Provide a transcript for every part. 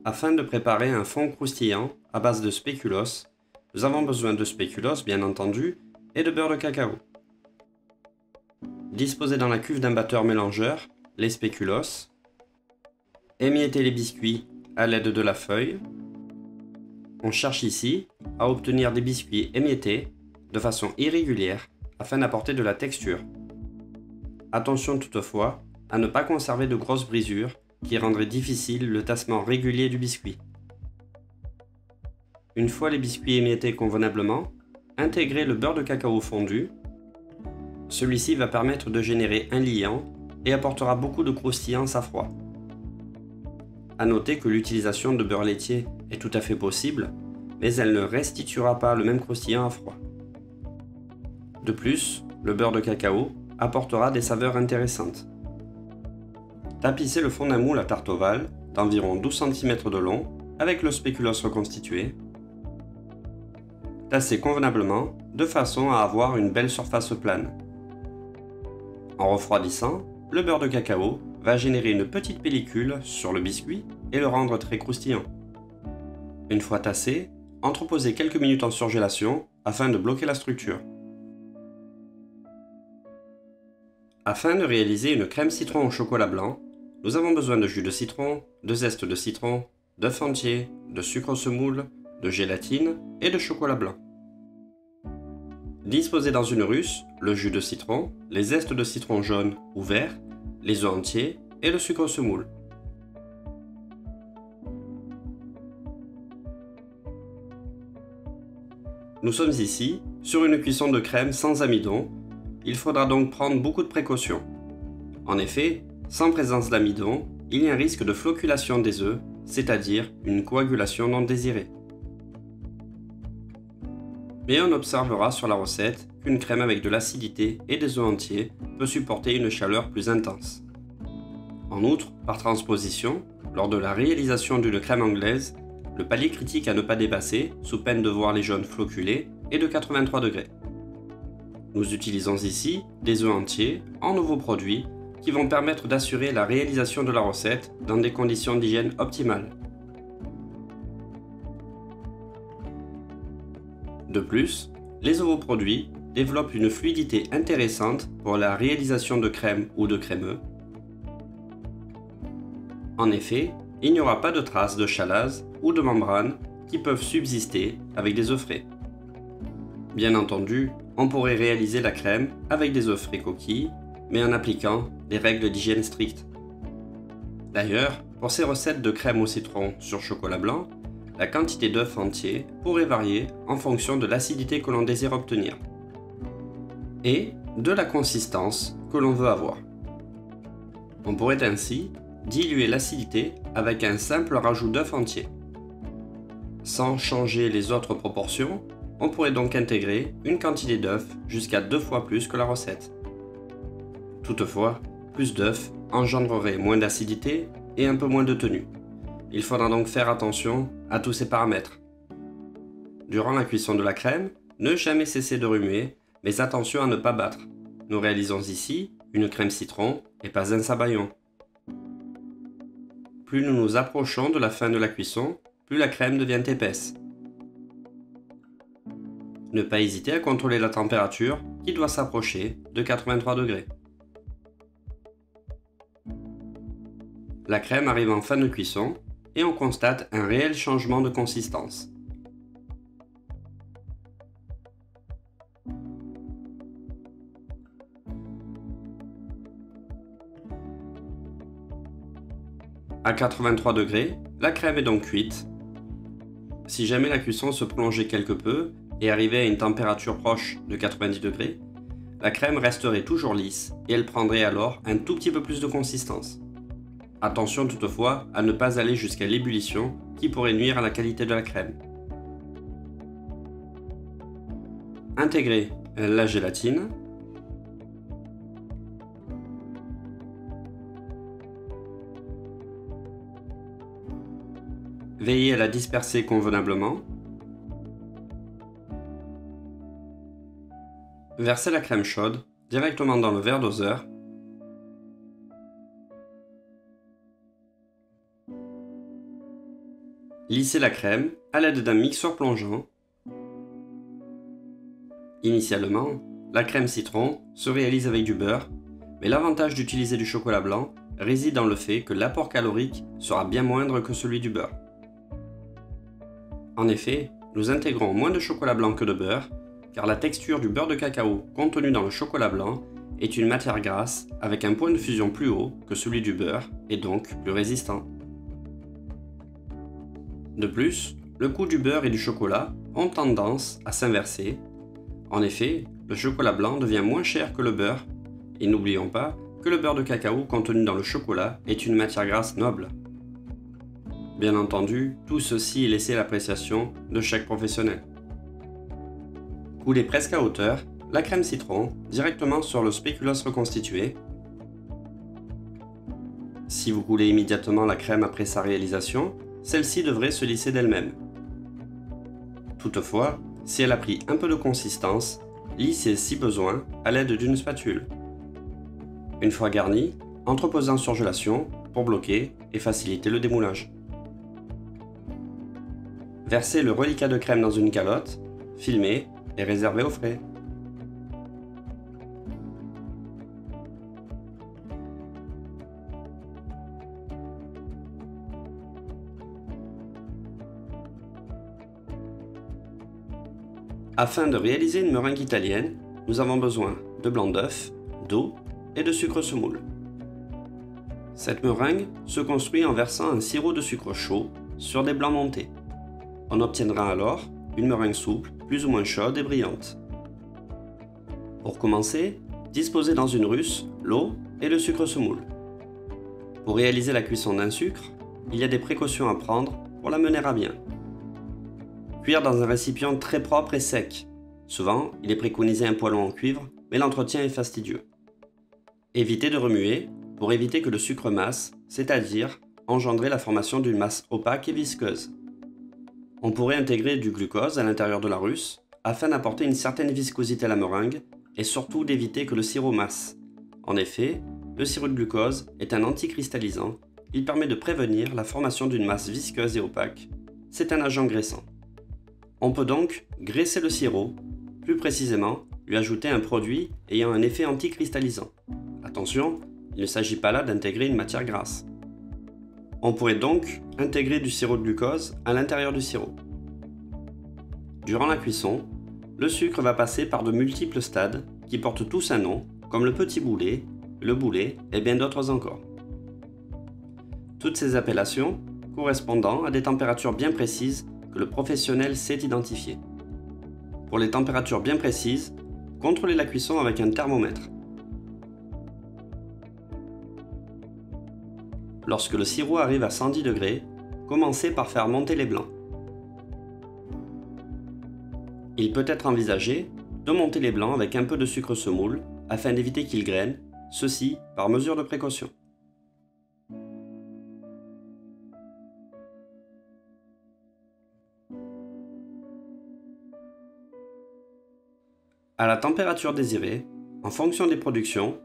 Afin de préparer un fond croustillant à base de spéculoos, nous avons besoin de spéculoos bien entendu et de beurre de cacao. Disposez dans la cuve d'un batteur mélangeur les spéculoos, émiettez les biscuits à l'aide de la feuille. On cherche ici à obtenir des biscuits émiettés de façon irrégulière afin d'apporter de la texture. Attention toutefois à ne pas conserver de grosses brisures qui rendraient difficile le tassement régulier du biscuit. Une fois les biscuits émiettés convenablement, intégrez le beurre de cacao fondu. Celui-ci va permettre de générer un liant et apportera beaucoup de croustillance à froid. A noter que l'utilisation de beurre laitier est tout à fait possible, mais elle ne restituera pas le même croustillant à froid. De plus, le beurre de cacao apportera des saveurs intéressantes. Tapissez le fond d'un moule à tarte ovale d'environ 12 cm de long avec le spéculoos reconstitué. Tassez convenablement de façon à avoir une belle surface plane. En refroidissant, le beurre de cacao va générer une petite pellicule sur le biscuit et le rendre très croustillant. Une fois tassé, entreposez quelques minutes en surgélation afin de bloquer la structure. Afin de réaliser une crème citron au chocolat blanc, nous avons besoin de jus de citron, de zeste de citron, d'œuf entier, de sucre semoule, de gélatine et de chocolat blanc. Disposez dans une russe le jus de citron, les zestes de citron jaune ou vert, les œufs entiers et le sucre semoule. Nous sommes ici sur une cuisson de crème sans amidon, il faudra donc prendre beaucoup de précautions. En effet, sans présence d'amidon, il y a un risque de flocculation des œufs, c'est-à-dire une coagulation non désirée. Mais on observera sur la recette qu'une crème avec de l'acidité et des œufs entiers peut supporter une chaleur plus intense. En outre, par transposition, lors de la réalisation d'une crème anglaise, le palier critique à ne pas dépasser, sous peine de voir les jaunes floculés, est de 83 degrés. Nous utilisons ici des œufs entiers en nouveaux produits qui vont permettre d'assurer la réalisation de la recette dans des conditions d'hygiène optimales. De plus, les ovoproduits développent une fluidité intéressante pour la réalisation de crème ou de crémeux. En effet, il n'y aura pas de traces de chalasse ou de membrane qui peuvent subsister avec des œufs frais. Bien entendu, on pourrait réaliser la crème avec des œufs frais coquilles, mais en appliquant des règles d'hygiène strictes. D'ailleurs, pour ces recettes de crème au citron sur chocolat blanc, la quantité d'œufs entiers pourrait varier en fonction de l'acidité que l'on désire obtenir et de la consistance que l'on veut avoir. On pourrait ainsi diluer l'acidité avec un simple rajout d'œufs entiers. Sans changer les autres proportions, on pourrait donc intégrer une quantité d'œufs jusqu'à 2 fois plus que la recette. Toutefois, plus d'œufs engendrerait moins d'acidité et un peu moins de tenue. Il faudra donc faire attention à tous ces paramètres. Durant la cuisson de la crème, ne jamais cesser de remuer, mais attention à ne pas battre. Nous réalisons ici une crème citron et pas un sabayon. Plus nous nous approchons de la fin de la cuisson, plus la crème devient épaisse. Ne pas hésiter à contrôler la température qui doit s'approcher de 83 degrés. La crème arrive en fin de cuisson et on constate un réel changement de consistance. À 83 degrés, la crème est donc cuite. Si jamais la cuisson se prolongeait quelque peu et arrivait à une température proche de 90 degrés, la crème resterait toujours lisse et elle prendrait alors un tout petit peu plus de consistance. Attention toutefois à ne pas aller jusqu'à l'ébullition qui pourrait nuire à la qualité de la crème. Intégrez la gélatine. Veillez à la disperser convenablement. Versez la crème chaude directement dans le verre doseur. Lissez la crème à l'aide d'un mixeur plongeant. Initialement, la crème citron se réalise avec du beurre, mais l'avantage d'utiliser du chocolat blanc réside dans le fait que l'apport calorique sera bien moindre que celui du beurre. En effet, nous intégrons moins de chocolat blanc que de beurre, car la texture du beurre de cacao contenu dans le chocolat blanc est une matière grasse avec un point de fusion plus haut que celui du beurre et donc plus résistant. De plus, le coût du beurre et du chocolat ont tendance à s'inverser. En effet, le chocolat blanc devient moins cher que le beurre, et n'oublions pas que le beurre de cacao contenu dans le chocolat est une matière grasse noble. Bien entendu, tout ceci est laissé à l'appréciation de chaque professionnel. Coulez presque à hauteur la crème citron directement sur le spéculoos reconstitué. Si vous coulez immédiatement la crème après sa réalisation, celle-ci devrait se lisser d'elle-même. Toutefois, si elle a pris un peu de consistance, lissez si besoin à l'aide d'une spatule. Une fois garnie, entreposez en surgélation pour bloquer et faciliter le démoulage. Versez le reliquat de crème dans une calotte, filmez et réservez au frais. Afin de réaliser une meringue italienne, nous avons besoin de blanc d'œuf, d'eau et de sucre semoule. Cette meringue se construit en versant un sirop de sucre chaud sur des blancs montés. On obtiendra alors une meringue souple, plus ou moins chaude et brillante. Pour commencer, disposez dans une russe l'eau et le sucre semoule. Pour réaliser la cuisson d'un sucre, il y a des précautions à prendre pour la mener à bien. Cuire dans un récipient très propre et sec. Souvent, il est préconisé un poêlon en cuivre, mais l'entretien est fastidieux. Évitez de remuer pour éviter que le sucre masse, c'est-à-dire engendrer la formation d'une masse opaque et visqueuse. On pourrait intégrer du glucose à l'intérieur de la russe afin d'apporter une certaine viscosité à la meringue et surtout d'éviter que le sirop masse. En effet, le sirop de glucose est un anticristallisant. Il permet de prévenir la formation d'une masse visqueuse et opaque. C'est un agent graissant. On peut donc graisser le sirop, plus précisément lui ajouter un produit ayant un effet anticristallisant. Attention, il ne s'agit pas là d'intégrer une matière grasse. On pourrait donc intégrer du sirop de glucose à l'intérieur du sirop. Durant la cuisson, le sucre va passer par de multiples stades qui portent tous un nom, comme le petit boulet, le boulet et bien d'autres encore. Toutes ces appellations correspondant à des températures bien précises que le professionnel sait identifier. Pour les températures bien précises, contrôlez la cuisson avec un thermomètre. Lorsque le sirop arrive à 110 degrés, commencez par faire monter les blancs. Il peut être envisagé de monter les blancs avec un peu de sucre semoule afin d'éviter qu'ils grainent, ceci par mesure de précaution. À la température désirée, en fonction des productions,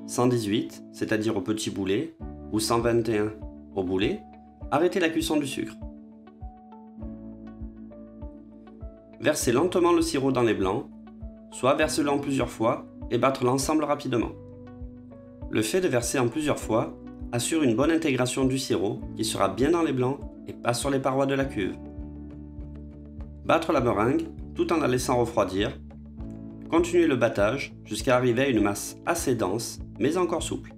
118, c'est-à-dire au petit boulet, ou 121 au boulet, arrêtez la cuisson du sucre. Versez lentement le sirop dans les blancs, soit versez-le en plusieurs fois et battre l'ensemble rapidement. Le fait de verser en plusieurs fois assure une bonne intégration du sirop qui sera bien dans les blancs et pas sur les parois de la cuve. Battre la meringue tout en la laissant refroidir. Continuez le battage jusqu'à arriver à une masse assez dense mais encore souple.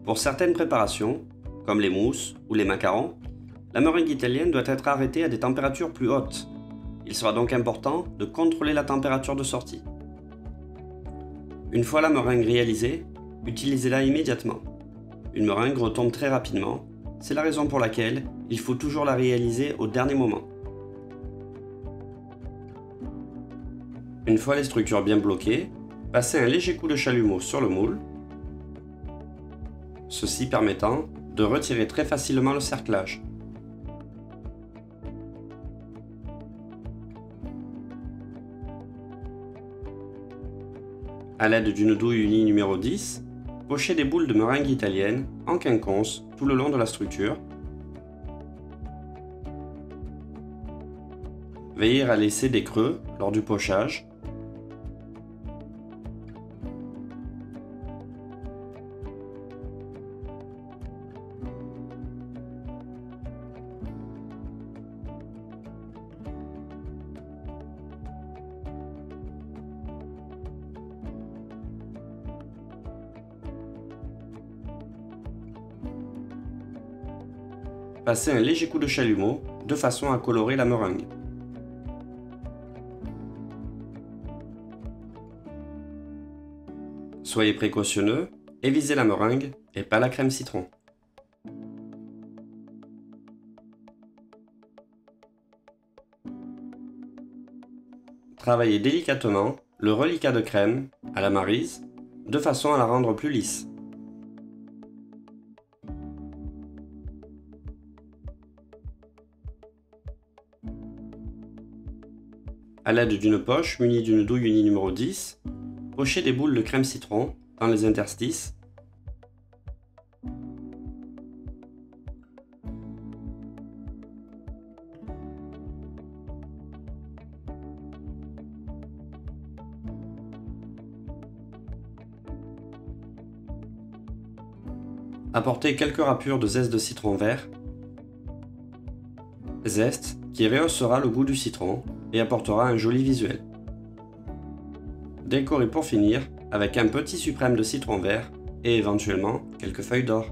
Pour certaines préparations, comme les mousses ou les macarons, la meringue italienne doit être arrêtée à des températures plus hautes. Il sera donc important de contrôler la température de sortie. Une fois la meringue réalisée, utilisez-la immédiatement. Une meringue retombe très rapidement, c'est la raison pour laquelle il faut toujours la réaliser au dernier moment. Une fois les structures bien bloquées, passez un léger coup de chalumeau sur le moule, ceci permettant de retirer très facilement le cerclage. À l'aide d'une douille unie numéro 10, pochez des boules de meringue italienne en quinconce tout le long de la structure. Veillez à laisser des creux lors du pochage. Passez un léger coup de chalumeau de façon à colorer la meringue. Soyez précautionneux et visez la meringue et pas la crème citron. Travaillez délicatement le reliquat de crème à la maryse de façon à la rendre plus lisse. A l'aide d'une poche munie d'une douille unie numéro 10, pochez des boules de crème citron dans les interstices. Apportez quelques râpures de zeste de citron vert, zeste qui rehaussera le goût du citron et apportera un joli visuel. Décorez pour finir avec un petit suprême de citron vert et éventuellement quelques feuilles d'or.